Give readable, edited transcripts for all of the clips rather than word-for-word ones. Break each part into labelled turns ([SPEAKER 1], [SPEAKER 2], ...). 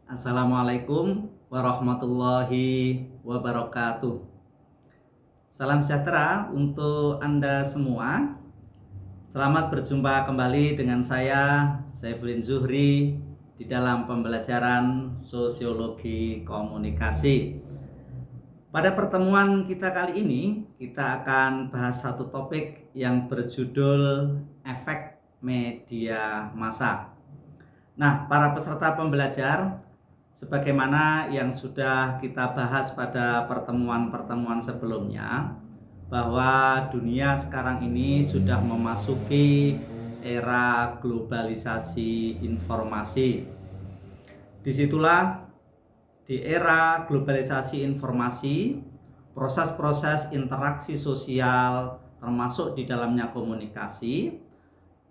[SPEAKER 1] Assalamualaikum warahmatullahi wabarakatuh. Salam sejahtera untuk Anda semua. Selamat berjumpa kembali dengan saya, Saifuddin Zuhri, di dalam pembelajaran Sosiologi Komunikasi. Pada pertemuan kita kali ini, kita akan bahas satu topik yang berjudul efek media massa. Nah, para peserta pembelajar, sebagaimana yang sudah kita bahas pada pertemuan-pertemuan sebelumnya, bahwa dunia sekarang ini sudah memasuki era globalisasi informasi. Disitulah di era globalisasi informasi, proses-proses interaksi sosial termasuk di dalamnya komunikasi,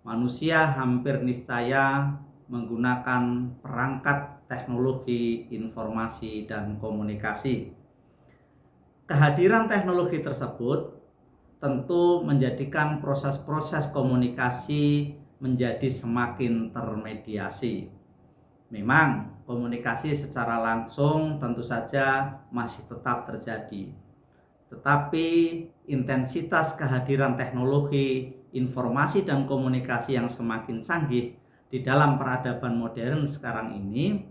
[SPEAKER 1] manusia hampir niscaya menggunakan perangkat teknologi informasi dan komunikasi. Kehadiran teknologi tersebut tentu menjadikan proses-proses komunikasi menjadi semakin termediasi. Memang komunikasi secara langsung tentu saja masih tetap terjadi. Tetapi intensitas kehadiran teknologi, informasi dan komunikasi yang semakin canggih di dalam peradaban modern sekarang ini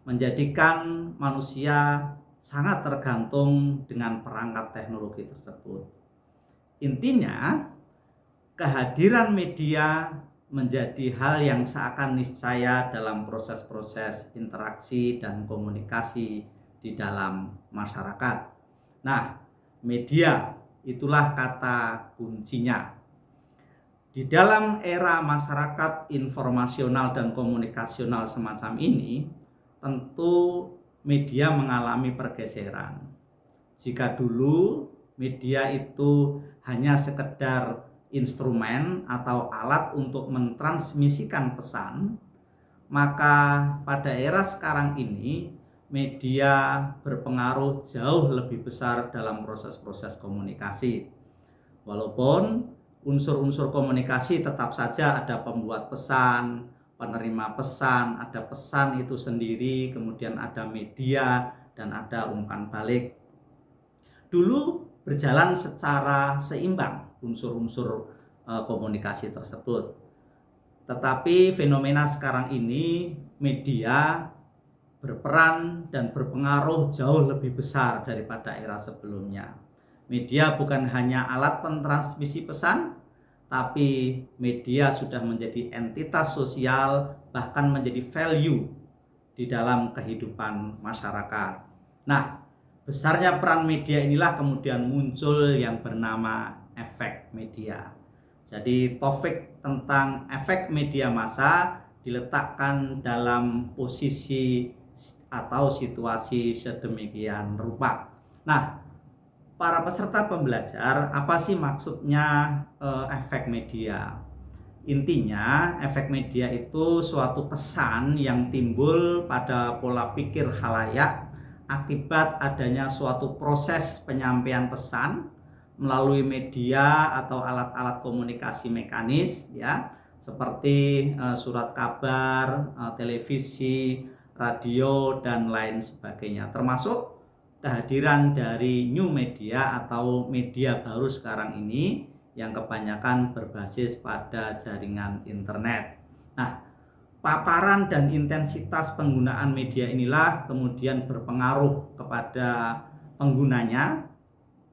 [SPEAKER 1] menjadikan manusia sangat tergantung dengan perangkat teknologi tersebut. Intinya, kehadiran media menjadi hal yang seakan niscaya dalam proses-proses interaksi dan komunikasi di dalam masyarakat. Nah, media itulah kata kuncinya. Di dalam era masyarakat informasional dan komunikasional semacam ini, tentu media mengalami pergeseran. Jika dulu media itu hanya sekedar instrumen atau alat untuk mentransmisikan pesan, maka pada era sekarang ini media berpengaruh jauh lebih besar dalam proses-proses komunikasi. Walaupun unsur-unsur komunikasi tetap saja ada pembuat pesan, penerima pesan, ada pesan itu sendiri, kemudian ada media, dan ada umpan balik. Dulu berjalan secara seimbang unsur-unsur komunikasi tersebut. Tetapi fenomena sekarang ini, media berperan dan berpengaruh jauh lebih besar daripada era sebelumnya. Media bukan hanya alat pentransmisi pesan, tapi media sudah menjadi entitas sosial, bahkan menjadi value di dalam kehidupan masyarakat. Nah, besarnya peran media inilah kemudian muncul yang bernama efek media. Jadi topik tentang efek media massa diletakkan dalam posisi atau situasi sedemikian rupa. Nah, para peserta pembelajar, apa sih maksudnya efek media? Intinya, efek media itu suatu kesan yang timbul pada pola pikir khalayak akibat adanya suatu proses penyampaian pesan melalui media atau alat-alat komunikasi mekanis, ya, seperti surat kabar, televisi, radio, dan lain sebagainya, termasuk kehadiran dari new media atau media baru sekarang ini yang kebanyakan berbasis pada jaringan internet. Nah, paparan dan intensitas penggunaan media inilah kemudian berpengaruh kepada penggunanya,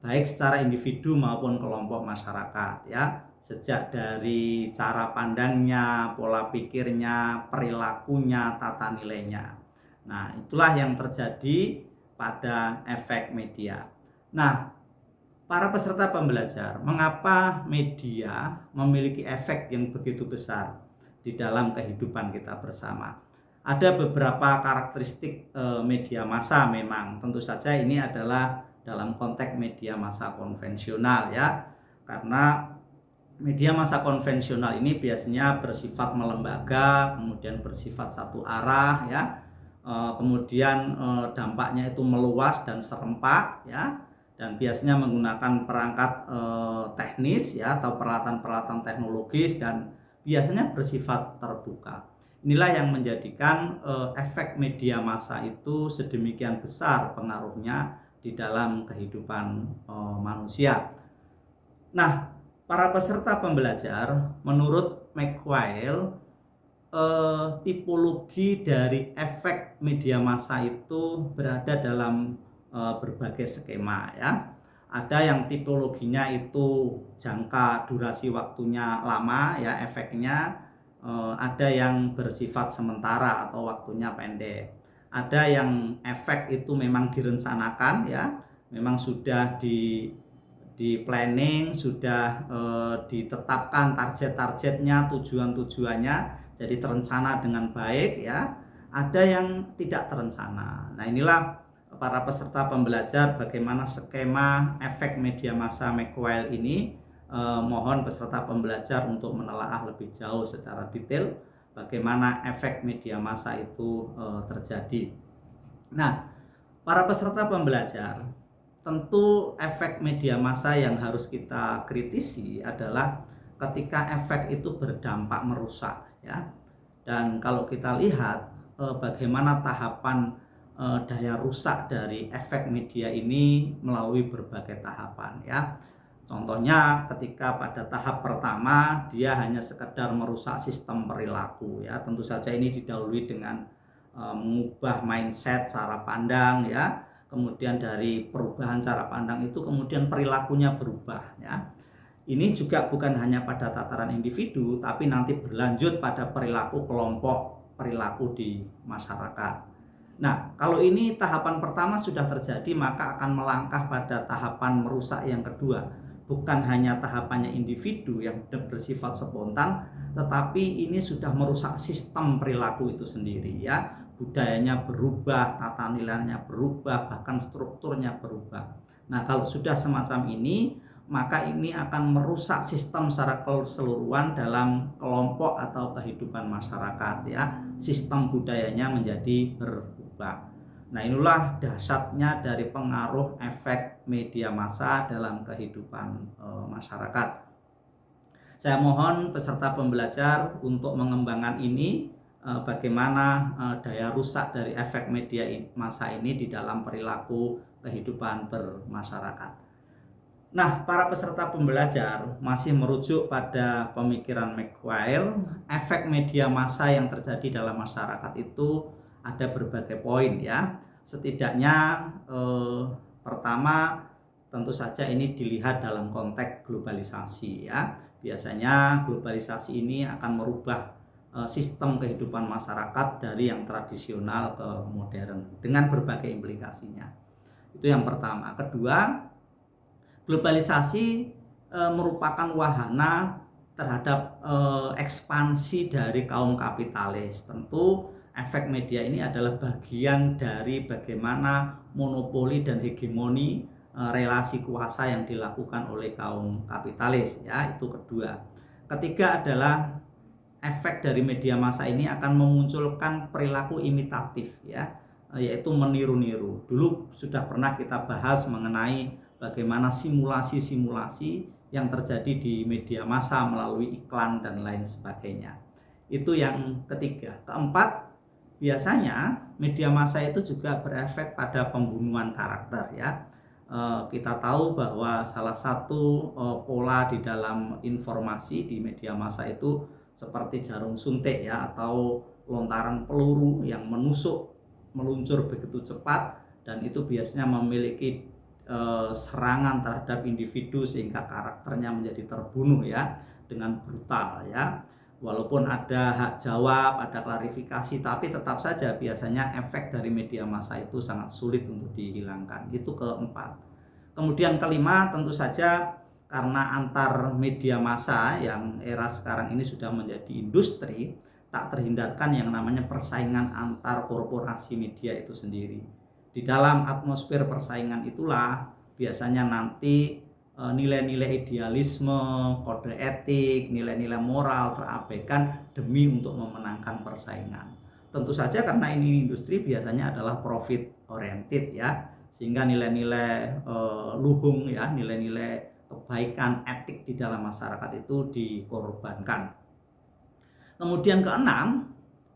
[SPEAKER 1] baik secara individu maupun kelompok masyarakat, ya, sejak dari cara pandangnya, pola pikirnya, perilakunya, tata nilainya. Nah, itulah yang terjadi pada efek media. Nah, para peserta pembelajar, mengapa media memiliki efek yang begitu besar di dalam kehidupan kita bersama? Ada beberapa karakteristik media massa memang. Tentu saja ini adalah dalam konteks media massa konvensional, ya. Karena media massa konvensional ini biasanya bersifat melembaga, kemudian bersifat satu arah, ya. Kemudian dampaknya itu meluas dan serempak, ya, dan biasanya menggunakan perangkat teknis, ya, atau peralatan-peralatan teknologis, dan biasanya bersifat terbuka. Inilah yang menjadikan efek media massa itu sedemikian besar pengaruhnya di dalam kehidupan manusia. Nah, para peserta pembelajar menurut McQuail, tipologi dari efek media massa itu berada dalam berbagai skema ya. Ada yang tipologinya itu jangka durasi waktunya lama ya efeknya, ada yang bersifat sementara atau waktunya pendek. Ada yang efek itu memang direncanakan ya, memang sudah di planning, sudah ditetapkan target-targetnya, tujuan-tujuannya, jadi terencana dengan baik ya. Ada yang tidak terencana. Nah, inilah para peserta pembelajar bagaimana skema efek media massa McQuail ini. Mohon peserta pembelajar untuk menelaah lebih jauh secara detail bagaimana efek media massa itu terjadi. Nah, para peserta pembelajar, tentu efek media massa yang harus kita kritisi adalah ketika efek itu berdampak merusak ya. Dan kalau kita lihat bagaimana tahapan daya rusak dari efek media ini melalui berbagai tahapan ya. Contohnya ketika pada tahap pertama dia hanya sekedar merusak sistem perilaku ya. Tentu saja ini didahului dengan mengubah mindset, cara pandang ya. Kemudian dari perubahan cara pandang itu kemudian perilakunya berubah ya. Ini juga bukan hanya pada tataran individu tapi nanti berlanjut pada perilaku kelompok, perilaku di masyarakat. Nah, kalau ini tahapan pertama sudah terjadi maka akan melangkah pada tahapan merusak yang kedua. Bukan hanya tahapannya individu yang bersifat spontan, tetapi ini sudah merusak sistem perilaku itu sendiri ya. Budayanya berubah, tata nilainya berubah, bahkan strukturnya berubah. Nah, kalau sudah semacam ini, maka ini akan merusak sistem secara keseluruhan dalam kelompok atau kehidupan masyarakat ya. Sistem budayanya menjadi berubah. Nah, inilah dahsyatnya dari pengaruh efek media massa dalam kehidupan masyarakat. Saya mohon peserta pembelajar untuk mengembangkan ini, bagaimana daya rusak dari efek media massa ini di dalam perilaku kehidupan bermasyarakat. Nah, para peserta pembelajar masih merujuk pada pemikiran McQuail, efek media massa yang terjadi dalam masyarakat itu ada berbagai poin ya. Setidaknya pertama tentu saja ini dilihat dalam konteks globalisasi ya. Biasanya globalisasi ini akan merubah sistem kehidupan masyarakat dari yang tradisional ke modern dengan berbagai implikasinya. Itu yang pertama. Kedua, globalisasi merupakan wahana terhadap ekspansi dari kaum kapitalis. Tentu efek media ini adalah bagian dari bagaimana monopoli dan hegemoni relasi kuasa yang dilakukan oleh kaum kapitalis ya, itu kedua. Ketiga adalah efek dari media massa ini akan memunculkan perilaku imitatif ya, yaitu meniru-niru. Dulu sudah pernah kita bahas mengenai bagaimana simulasi-simulasi yang terjadi di media massa melalui iklan dan lain sebagainya. Itu yang ketiga. Keempat, biasanya media massa itu juga berefek pada pembunuhan karakter ya. Kita tahu bahwa salah satu pola di dalam informasi di media massa itu seperti jarum suntik ya, atau lontaran peluru yang meluncur begitu cepat, dan itu biasanya memiliki serangan terhadap individu sehingga karakternya menjadi terbunuh ya dengan brutal ya. Walaupun ada hak jawab, ada klarifikasi, tapi tetap saja biasanya efek dari media massa itu sangat sulit untuk dihilangkan. Itu keempat. Kemudian kelima, tentu saja karena antar media massa yang era sekarang ini sudah menjadi industri, tak terhindarkan yang namanya persaingan antar korporasi media itu sendiri. Di dalam atmosfer persaingan itulah biasanya nanti nilai-nilai idealisme, kode etik, nilai-nilai moral terabaikan demi untuk memenangkan persaingan. Tentu saja karena ini industri biasanya adalah profit oriented ya, sehingga nilai-nilai luhung ya, nilai-nilai kebaikan etik di dalam masyarakat itu dikorbankan. Kemudian keenam,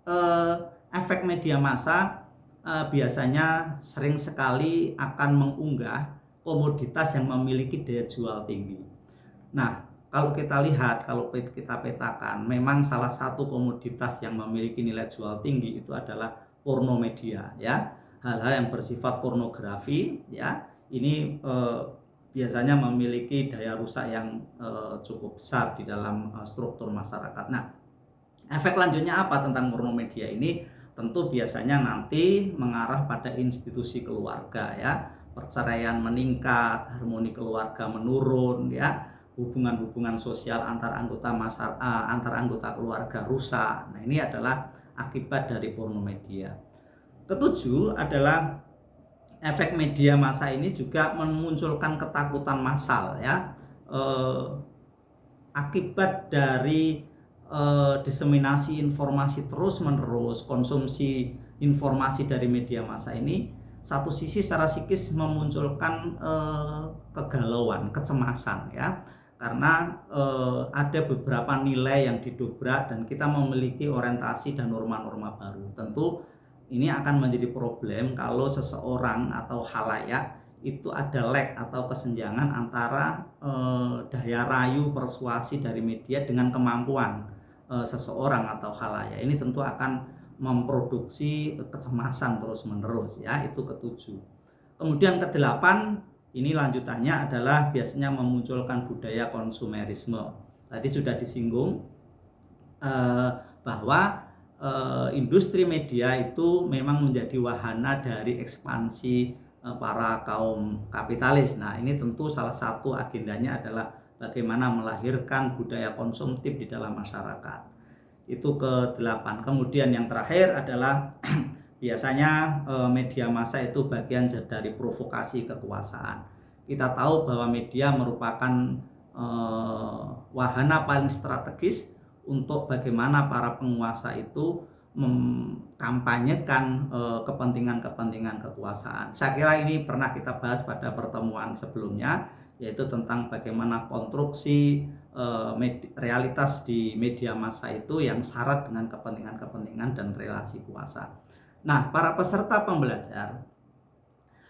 [SPEAKER 1] eh, efek media massa biasanya sering sekali akan mengunggah komoditas yang memiliki daya jual tinggi. Nah, kalau kita lihat, kalau kita petakan, memang salah satu komoditas yang memiliki nilai jual tinggi itu adalah porno media, ya. Hal-hal yang bersifat pornografi, ya. Ini biasanya memiliki daya rusak yang cukup besar di dalam struktur masyarakat. Nah, efek lanjutnya apa tentang porno media ini? Tentu biasanya nanti mengarah pada institusi keluarga, ya. Perceraian meningkat, harmoni keluarga menurun, ya. Hubungan-hubungan sosial antar anggota keluarga rusak. Nah, ini adalah akibat dari porno media. Ketujuh adalah efek media massa ini juga memunculkan ketakutan massal, ya. Akibat dari diseminasi informasi terus-menerus, konsumsi informasi dari media massa ini, satu sisi secara psikis memunculkan kegalauan, kecemasan, ya. Karena ada beberapa nilai yang didobrak dan kita memiliki orientasi dan norma-norma baru. Tentu ini akan menjadi problem kalau seseorang atau khalayak itu ada lag atau kesenjangan antara daya rayu persuasi dari media dengan kemampuan seseorang atau khalayak. Ini tentu akan memproduksi kecemasan terus-menerus, ya. Itu ketujuh. Kemudian kedelapan, ini lanjutannya adalah biasanya memunculkan budaya konsumerisme. Tadi sudah disinggung bahwa industri media itu memang menjadi wahana dari ekspansi para kaum kapitalis. Nah, ini tentu salah satu agendanya adalah bagaimana melahirkan budaya konsumtif di dalam masyarakat. Itu ke-8. Kemudian yang terakhir adalah biasanya media massa itu bagian dari provokasi kekuasaan. Kita tahu bahwa media merupakan wahana paling strategis untuk bagaimana para penguasa itu mengkampanyekan kepentingan-kepentingan kekuasaan. Saya kira ini pernah kita bahas pada pertemuan sebelumnya, yaitu tentang bagaimana konstruksi realitas di media massa itu yang syarat dengan kepentingan-kepentingan dan relasi kuasa. Nah, para peserta pembelajar,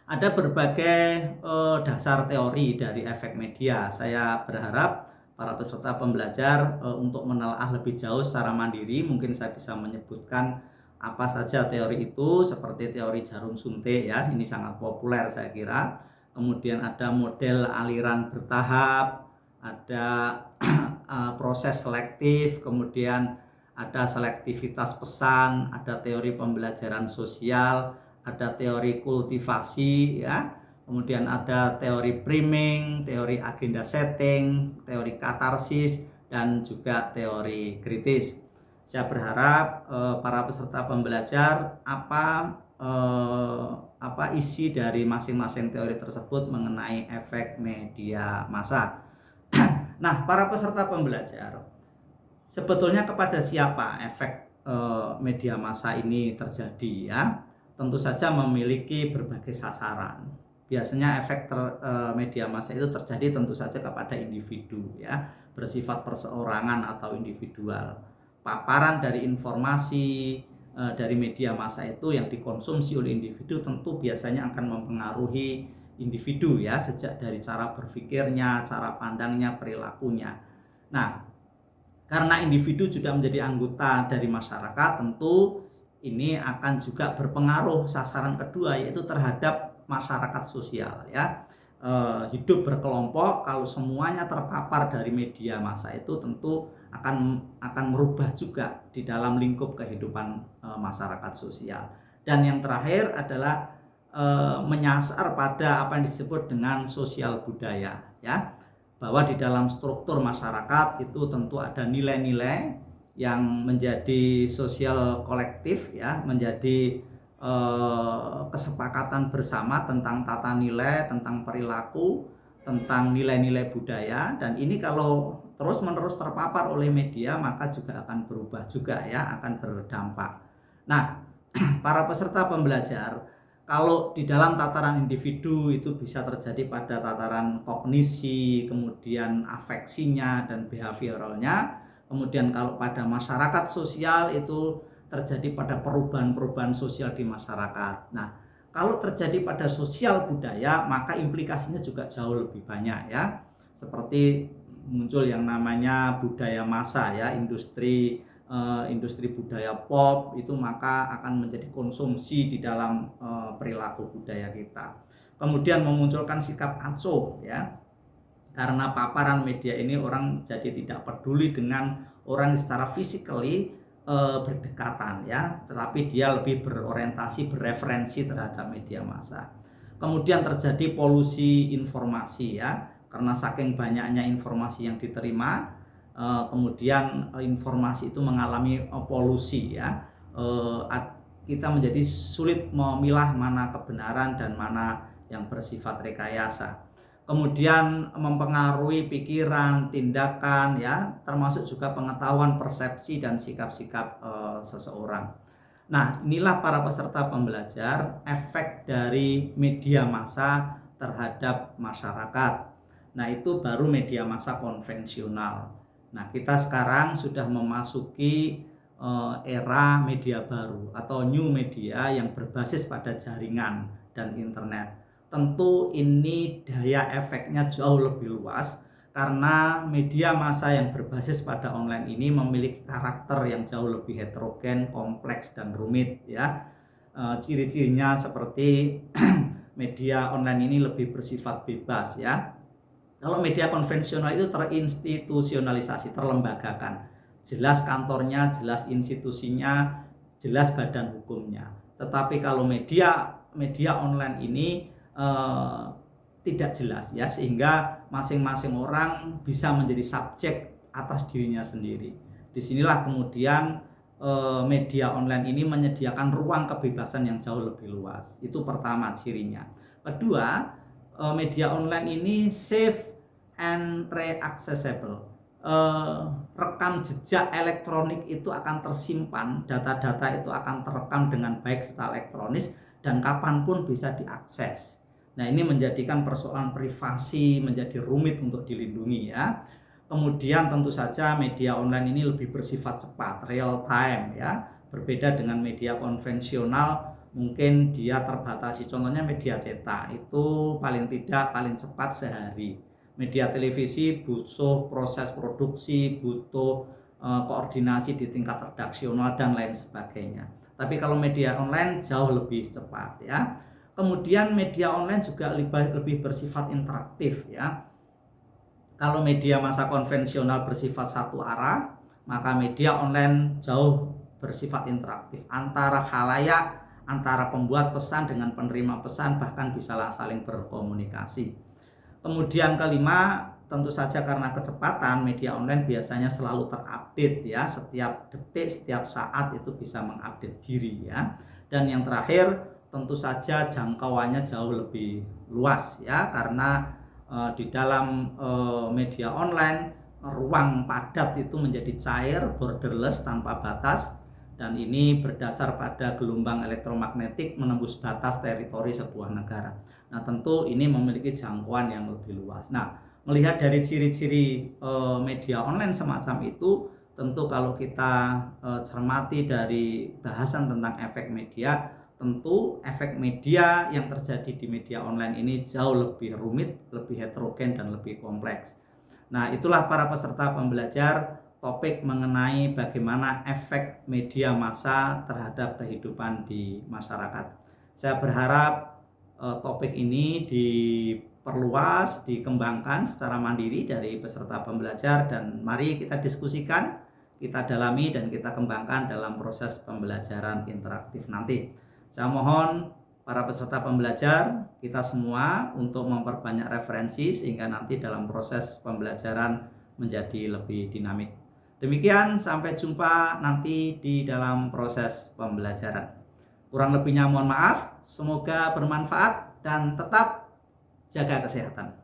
[SPEAKER 1] ada berbagai dasar teori dari efek media. Saya berharap para peserta pembelajar untuk menelaah lebih jauh secara mandiri. Mungkin saya bisa menyebutkan apa saja teori itu, seperti teori jarum suntik, ya. Ini sangat populer saya kira. Kemudian ada model aliran bertahap, ada proses selektif, kemudian ada selektivitas pesan, ada teori pembelajaran sosial, ada teori kultivasi, ya. Kemudian ada teori priming, teori agenda setting, teori katarsis, dan juga teori kritis. Saya berharap para peserta pembelajar apa isi dari masing-masing teori tersebut mengenai efek media massa. Nah, para peserta pembelajar, sebetulnya kepada siapa efek media massa ini terjadi, ya? Tentu saja memiliki berbagai sasaran. Biasanya efek media massa itu terjadi tentu saja kepada individu, ya, bersifat perseorangan atau individual. Paparan dari informasi dari media massa itu yang dikonsumsi oleh individu tentu biasanya akan mempengaruhi individu, ya, sejak dari cara berpikirnya, cara pandangnya, perilakunya. Nah, karena individu sudah menjadi anggota dari masyarakat, tentu ini akan juga berpengaruh sasaran kedua, yaitu terhadap masyarakat sosial, ya. Hidup berkelompok, kalau semuanya terpapar dari media massa itu tentu akan merubah juga di dalam lingkup kehidupan masyarakat sosial. Dan yang terakhir adalah menyasar pada apa yang disebut dengan sosial budaya, ya, bahwa di dalam struktur masyarakat itu tentu ada nilai-nilai yang menjadi sosial kolektif, ya, menjadi kesepakatan bersama tentang tata nilai, tentang perilaku, tentang nilai-nilai budaya. Dan ini kalau terus-menerus terpapar oleh media maka juga akan berubah juga, ya, akan berdampak. Nah, para peserta pembelajar, kalau di dalam tataran individu itu bisa terjadi pada tataran kognisi, kemudian afeksinya dan behavioralnya. Kemudian kalau pada masyarakat sosial itu terjadi pada perubahan-perubahan sosial di masyarakat. Nah, kalau terjadi pada sosial budaya, maka implikasinya juga jauh lebih banyak ya. Seperti muncul yang namanya budaya massa ya, industri budaya pop itu maka akan menjadi konsumsi di dalam perilaku budaya kita. Kemudian memunculkan sikap acuh ya. Karena paparan media ini orang jadi tidak peduli dengan orang secara physically berdekatan ya, tetapi dia lebih berorientasi bereferensi terhadap media massa. Kemudian terjadi polusi informasi ya, karena saking banyaknya informasi yang diterima, kemudian informasi itu mengalami polusi ya, kita menjadi sulit memilah mana kebenaran dan mana yang bersifat rekayasa. Kemudian mempengaruhi pikiran, tindakan ya, termasuk juga pengetahuan, persepsi dan sikap-sikap seseorang. Nah, inilah para peserta pembelajar efek dari media massa terhadap masyarakat. Nah, itu baru media massa konvensional. Nah, kita sekarang sudah memasuki era media baru atau new media yang berbasis pada jaringan dan internet. Tentu ini daya efeknya jauh lebih luas karena media massa yang berbasis pada online ini memiliki karakter yang jauh lebih heterogen, kompleks dan rumit ya. Ciri-cirinya seperti media online ini lebih bersifat bebas ya. Kalau media konvensional itu terinstitusionalisasi, terlembagakan. Jelas kantornya, jelas institusinya, jelas badan hukumnya. Tetapi kalau media online ini tidak jelas ya, sehingga masing-masing orang bisa menjadi subjek atas dirinya sendiri. Disinilah kemudian media online ini menyediakan ruang kebebasan yang jauh lebih luas. Itu pertama cirinya. Kedua, media online ini safe and reaccessible. Rekam jejak elektronik itu akan tersimpan, data-data itu akan terekam dengan baik secara elektronis dan kapanpun bisa diakses. Nah, ini menjadikan persoalan privasi menjadi rumit untuk dilindungi ya. Kemudian tentu saja media online ini lebih bersifat cepat, real time ya. Berbeda dengan media konvensional, mungkin dia terbatasi. Contohnya media cetak itu paling cepat sehari. Media televisi butuh proses produksi, butuh koordinasi di tingkat redaksional dan lain sebagainya. Tapi kalau media online jauh lebih cepat ya. Kemudian media online juga lebih bersifat interaktif ya. Kalau media massa konvensional bersifat satu arah, maka media online jauh bersifat interaktif antara khalayak, antara pembuat pesan dengan penerima pesan, bahkan bisa saling berkomunikasi. Kemudian kelima, tentu saja karena kecepatan, media online biasanya selalu terupdate ya, setiap detik, setiap saat itu bisa mengupdate diri ya. Dan yang terakhir, tentu saja jangkauannya jauh lebih luas ya, karena di dalam media online ruang padat itu menjadi cair, borderless, tanpa batas, dan ini berdasar pada gelombang elektromagnetik menembus batas teritori sebuah negara. Nah, tentu ini memiliki jangkauan yang lebih luas. Nah, melihat dari ciri-ciri media online semacam itu, tentu kalau kita cermati dari bahasan tentang efek media, tentu efek media yang terjadi di media online ini jauh lebih rumit, lebih heterogen dan lebih kompleks. Nah, itulah para peserta pembelajar topik mengenai bagaimana efek media massa terhadap kehidupan di masyarakat. Saya berharap topik ini diperluas, dikembangkan secara mandiri dari peserta pembelajar, dan mari kita diskusikan, kita dalami dan kita kembangkan dalam proses pembelajaran interaktif nanti. Saya mohon para peserta pembelajar, kita semua untuk memperbanyak referensi sehingga nanti dalam proses pembelajaran menjadi lebih dinamik. Demikian, sampai jumpa nanti di dalam proses pembelajaran. Kurang lebihnya mohon maaf, semoga bermanfaat dan tetap jaga kesehatan.